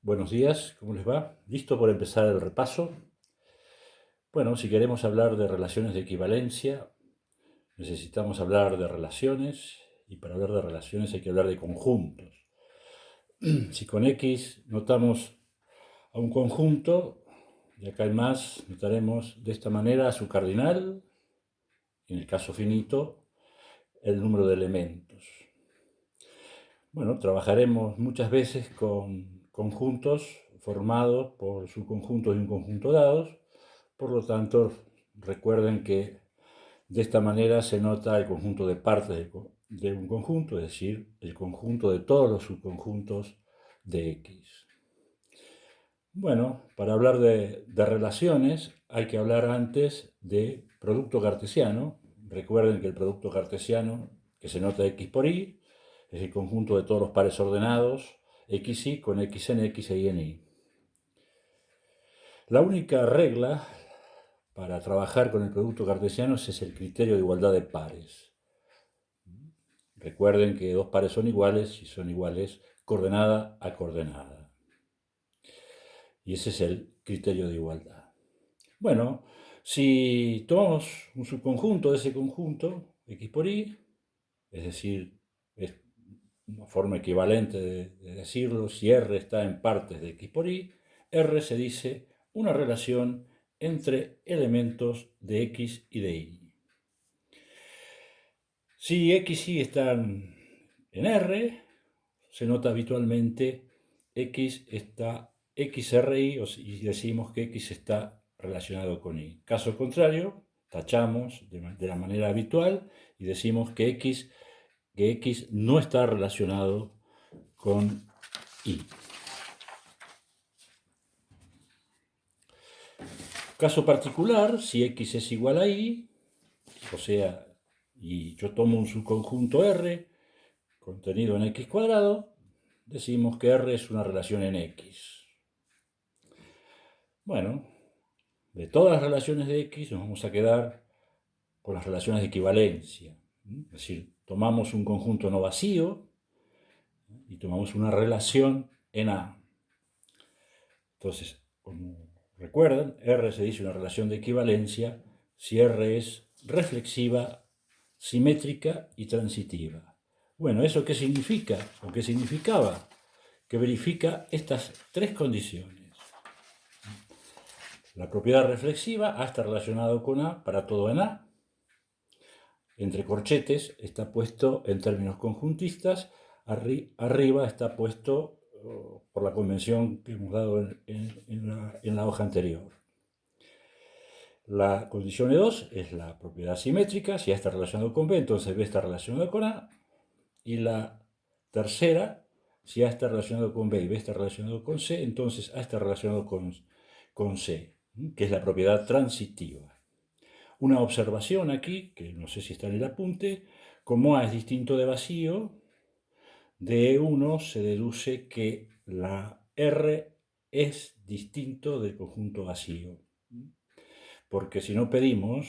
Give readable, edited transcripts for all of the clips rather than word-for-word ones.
Buenos días, ¿cómo les va? ¿Listo por empezar el repaso? Bueno, si queremos hablar de relaciones de equivalencia, necesitamos hablar de relaciones, y para hablar de relaciones hay que hablar de conjuntos. Si con X notamos a un conjunto, de acá en más notaremos de esta manera a su cardinal, en el caso finito, el número de elementos. Bueno, trabajaremos muchas veces con conjuntos formados por subconjuntos de un conjunto dados. Por lo tanto, recuerden que de esta manera se nota el conjunto de partes de un conjunto, es decir, el conjunto de todos los subconjuntos de X. Bueno, para hablar de relaciones hay que hablar antes de producto cartesiano. Recuerden que el producto cartesiano, que se nota X por Y, es el conjunto de todos los pares ordenados XY con X en X e Y en Y. La única regla para trabajar con el producto cartesiano es el criterio de igualdad de pares. Recuerden que dos pares son iguales si son iguales coordenada a coordenada. Y ese es el criterio de igualdad. Bueno, si tomamos un subconjunto de ese conjunto, X por Y, es decir, es una forma equivalente de decirlo, si R está en partes de X por Y, R se dice una relación entre elementos de X y de Y. Si X y Y están en R, se nota habitualmente X está XRY y decimos que X está relacionado con Y. Caso contrario, tachamos de la manera habitual y decimos que X no está relacionado con Y. Caso particular, si X es igual a Y, o sea, y yo tomo un subconjunto R contenido en X cuadrado, decimos que R es una relación en X. Bueno, de todas las relaciones de X nos vamos a quedar con las relaciones de equivalencia. Es decir, tomamos un conjunto no vacío y tomamos una relación en A. Entonces, como recuerdan, R se dice una relación de equivalencia si R es reflexiva, simétrica y transitiva. Bueno, ¿eso qué significa? ¿O qué significaba? Que verifica estas tres condiciones. La propiedad reflexiva, A está relacionado con A para todo en A. Entre corchetes está puesto en términos conjuntistas, arriba está puesto por la convención que hemos dado en la hoja anterior. La condición E2 es la propiedad simétrica, si A está relacionado con B, entonces B está relacionado con A. Y la tercera, si A está relacionado con B y B está relacionado con C, entonces A está relacionado con C, que es la propiedad transitiva. Una observación aquí, que no sé si está en el apunte, como A es distinto de vacío, de E1 se deduce que la R es distinto del conjunto vacío. Porque si no pedimos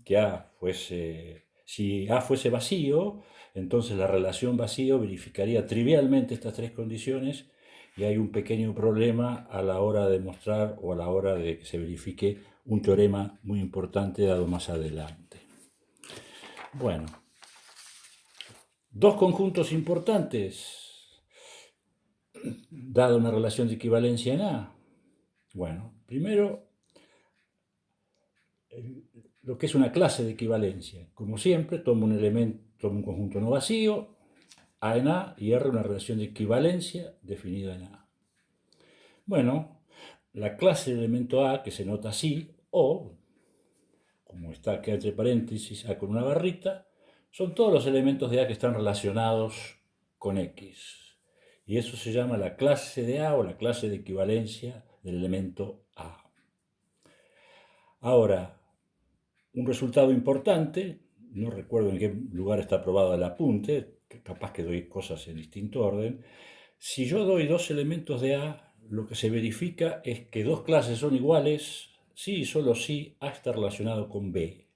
que si A fuese vacío, entonces la relación vacío verificaría trivialmente estas tres condiciones y hay un pequeño problema a la hora de mostrar o a la hora de que se verifique un teorema muy importante dado más adelante. Bueno, dos conjuntos importantes dada una relación de equivalencia en A. Bueno, primero, lo que es una clase de equivalencia. Como siempre, tomo un conjunto no vacío, A en A y R una relación de equivalencia definida en A. Bueno, la clase de elemento A, que se nota así, o, como está aquí entre paréntesis, A con una barrita, son todos los elementos de A que están relacionados con X. Y eso se llama la clase de A o la clase de equivalencia del elemento A. Ahora, un resultado importante, no recuerdo en qué lugar está aprobado el apunte, capaz que doy cosas en distinto orden. Si yo doy dos elementos de A, lo que se verifica es que dos clases son iguales si y solo si A está relacionado con B.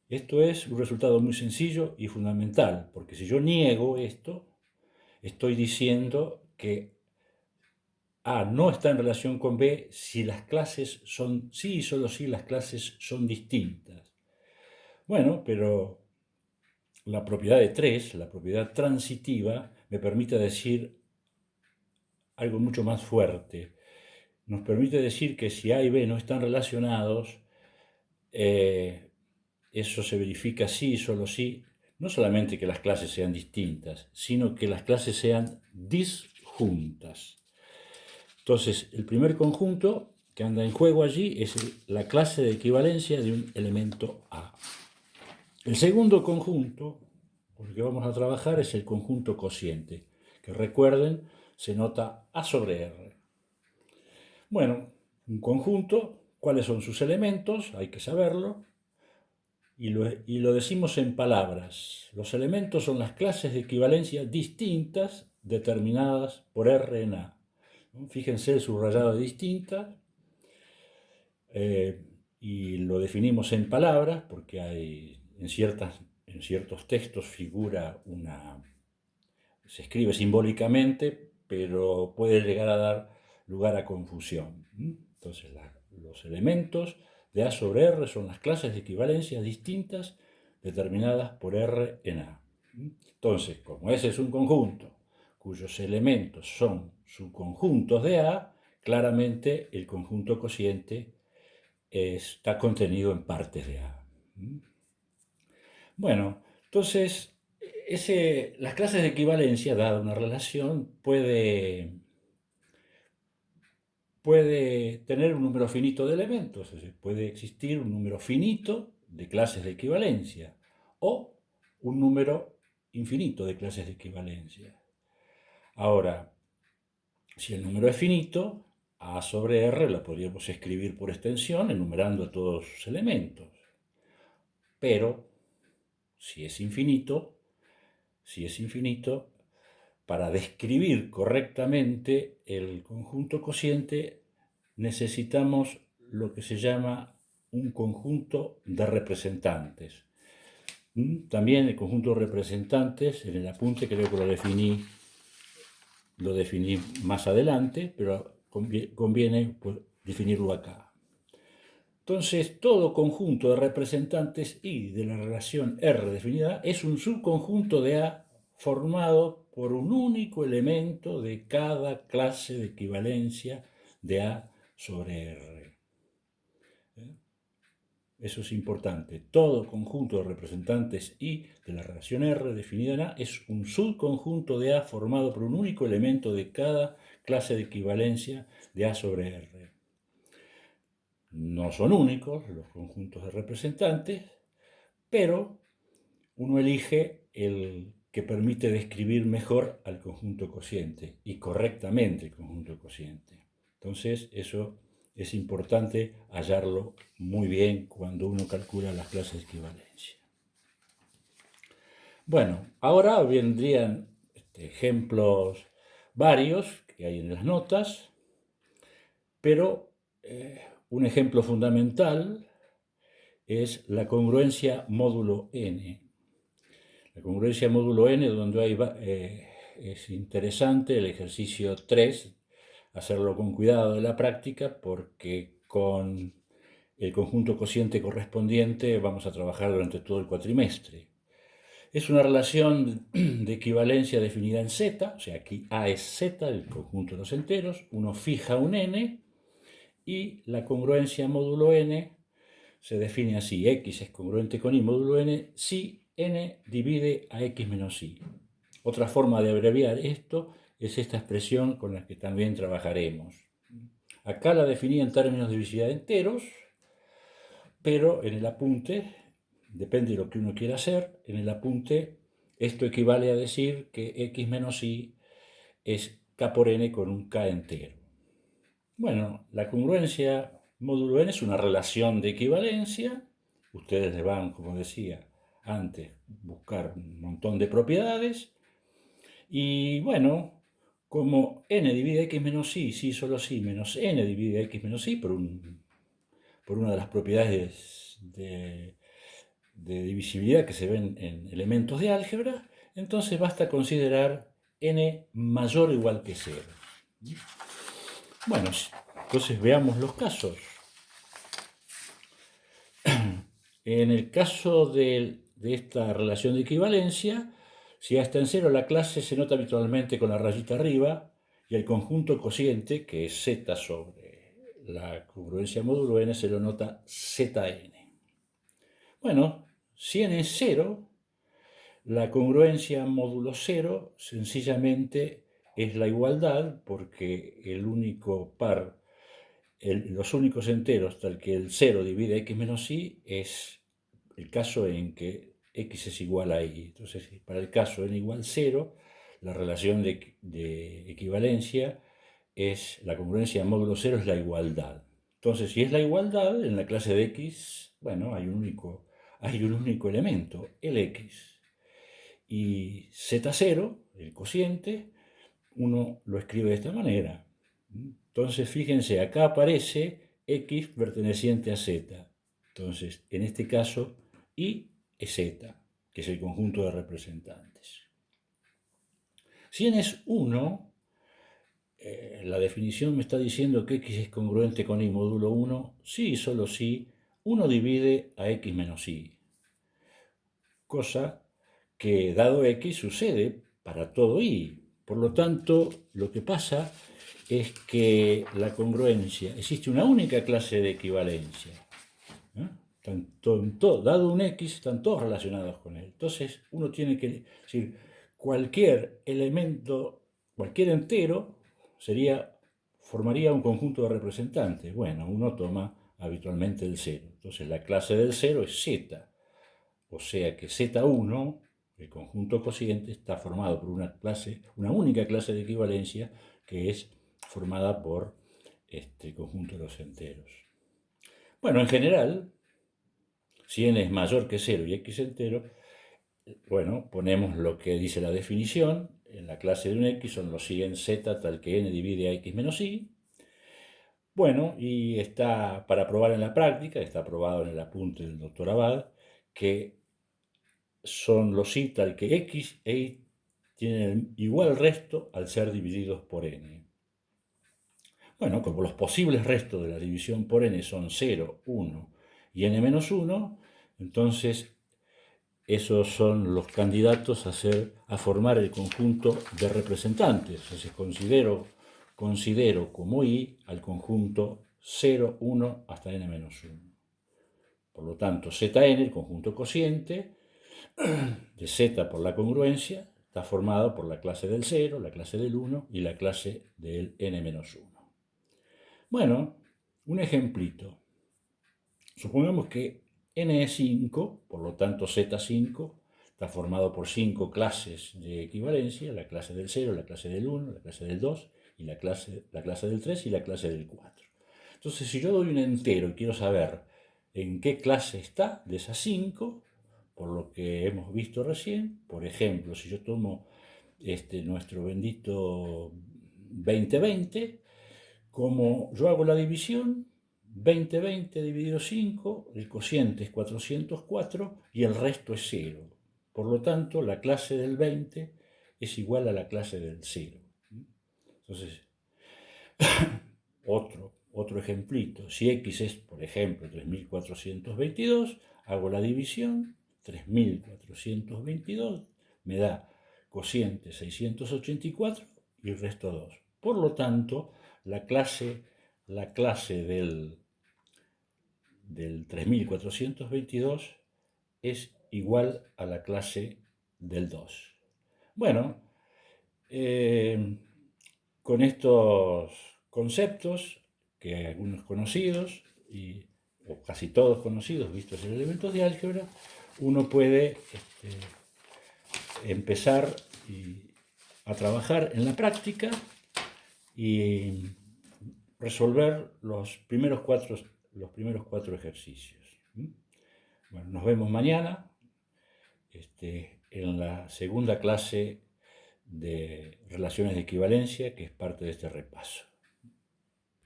Esto es un resultado muy sencillo y fundamental, porque si yo niego esto, estoy diciendo que A no está en relación con B si las clases son, sí y solo si las clases son distintas. Bueno, pero la propiedad de 3, la propiedad transitiva, me permite decir algo mucho más fuerte. Nos permite decir que si A y B no están relacionados, eso se verifica sí y solo si, no solamente que las clases sean distintas, sino que las clases sean disjuntas. Entonces, el primer conjunto que anda en juego allí es la clase de equivalencia de un elemento A. El segundo conjunto, por el que vamos a trabajar, es el conjunto cociente, que recuerden, se nota A sobre R. Bueno, un conjunto, ¿cuáles son sus elementos? Hay que saberlo. Y lo decimos en palabras. Los elementos son las clases de equivalencia distintas determinadas por R en A. Fíjense el subrayado de distintas. Y lo definimos en palabras porque hay en ciertos textos figura se escribe simbólicamente, pero puede llegar a dar lugar a confusión. Entonces, los elementos de A sobre R son las clases de equivalencia distintas determinadas por R en A. Entonces, como ese es un conjunto cuyos elementos son subconjuntos de A, claramente el conjunto cociente está contenido en partes de A. Bueno, entonces, las clases de equivalencia, dada una relación, puede tener un número finito de elementos, es decir, puede existir un número finito de clases de equivalencia o un número infinito de clases de equivalencia. Ahora, si el número es finito, A sobre R lo podríamos escribir por extensión, enumerando todos sus elementos. Pero, si es infinito, para describir correctamente el conjunto cociente necesitamos lo que se llama un conjunto de representantes. También el conjunto de representantes, en el apunte creo que lo definí más adelante, pero conviene definirlo acá. Entonces, todo conjunto de representantes I de la relación R definida es un subconjunto de A formado por un único elemento de cada clase de equivalencia de A sobre R. Eso es importante. Todo conjunto de representantes I de la relación R definida en A es un subconjunto de A formado por un único elemento de cada clase de equivalencia de A sobre R. No son únicos los conjuntos de representantes, pero uno elige el que permite describir mejor al conjunto cociente y correctamente el conjunto cociente. Entonces, eso es importante hallarlo muy bien cuando uno calcula las clases de equivalencia. Bueno, ahora vendrían ejemplos varios que hay en las notas, pero un ejemplo fundamental es la congruencia módulo n. La congruencia módulo n, donde es interesante el ejercicio 3, hacerlo con cuidado de la práctica, porque con el conjunto cociente correspondiente vamos a trabajar durante todo el cuatrimestre. Es una relación de equivalencia definida en z, o sea, aquí A es z, el conjunto de los enteros, uno fija un n, y la congruencia módulo n se define así: x es congruente con y módulo n si n divide a x menos y. Otra forma de abreviar esto es esta expresión con la que también trabajaremos. Acá la definí en términos de divisibilidad de enteros, pero en el apunte, depende de lo que uno quiera hacer, en el apunte esto equivale a decir que x menos y es k por n con un k entero. Bueno, la congruencia módulo n es una relación de equivalencia. Ustedes le van, como decía antes, buscar un montón de propiedades. Y bueno, como n divide x menos y, sí, solo sí, menos n divide x menos y, por una de las propiedades de divisibilidad que se ven en elementos de álgebra, entonces basta considerar n mayor o igual que 0. Bueno, entonces veamos los casos. En el caso de esta relación de equivalencia, si A está en 0, la clase se nota habitualmente con la rayita arriba y el conjunto cociente, que es z sobre la congruencia módulo n, se lo nota zn. Bueno, si n es 0, la congruencia módulo 0 sencillamente es la igualdad, porque el único par, los únicos enteros tal que el 0 divide x menos y es el caso en que x es igual a y. Entonces, para el caso n igual 0, la relación de equivalencia es la congruencia módulo 0 es la igualdad. Entonces, si es la igualdad, en la clase de x, bueno, hay un único elemento, el x. Y z0, el cociente, uno lo escribe de esta manera. Entonces, fíjense, acá aparece x perteneciente a z. Entonces, en este caso, y es z, que es el conjunto de representantes. Si n es 1, la definición me está diciendo que x es congruente con y módulo 1, si y solo si 1 divide a x menos y. Cosa que, dado x, sucede para todo y. Por lo tanto, lo que pasa es que la congruencia, existe una única clase de equivalencia. Dado un x, están todos relacionados con él. Entonces, uno tiene que decir, cualquier elemento, cualquier entero, formaría un conjunto de representantes. Bueno, uno toma habitualmente el 0. Entonces, la clase del 0 es z. O sea que z1, el conjunto cociente, está formado por una única clase de equivalencia, que es formada por este conjunto de los enteros. Bueno, en general, si n es mayor que 0 y x entero, bueno, ponemos lo que dice la definición. En la clase de un x son los y en z tal que n divide a x menos y. Bueno, y está para probar en la práctica, está probado en el apunte del doctor Abad, que son los y tal que x e y tienen igual resto al ser divididos por n. Bueno, como los posibles restos de la división por n son 0, 1 y n menos 1, entonces esos son los candidatos a formar el conjunto de representantes. Entonces considero como y al conjunto 0, 1 hasta n menos 1. Por lo tanto, Zn, el conjunto cociente, de z por la congruencia, está formado por la clase del 0, la clase del 1 y la clase del n menos 1. Bueno, un ejemplito. Supongamos que n es 5, por lo tanto z5 está formado por 5 clases de equivalencia, la clase del 0, la clase del 1, la clase del 2, y la clase del 3 y la clase del 4. Entonces, si yo doy un entero y quiero saber en qué clase está de esas 5, por lo que hemos visto recién, por ejemplo, si yo tomo nuestro bendito 2020, como yo hago la división, 20 dividido 5, el cociente es 404 y el resto es 0. Por lo tanto, la clase del 20 es igual a la clase del 0. Entonces, otro ejemplito. Si x es, por ejemplo, 3422, hago la división, 3422 me da cociente 684 y el resto 2. Por lo tanto, la clase del 3422 es igual a la clase del 2. Bueno, con estos conceptos, que hay algunos conocidos, o casi todos conocidos, vistos en elementos de álgebra, uno puede empezar a trabajar en la práctica y resolver los primeros cuatro ejercicios. Bueno, nos vemos mañana en la segunda clase de relaciones de equivalencia, que es parte de este repaso.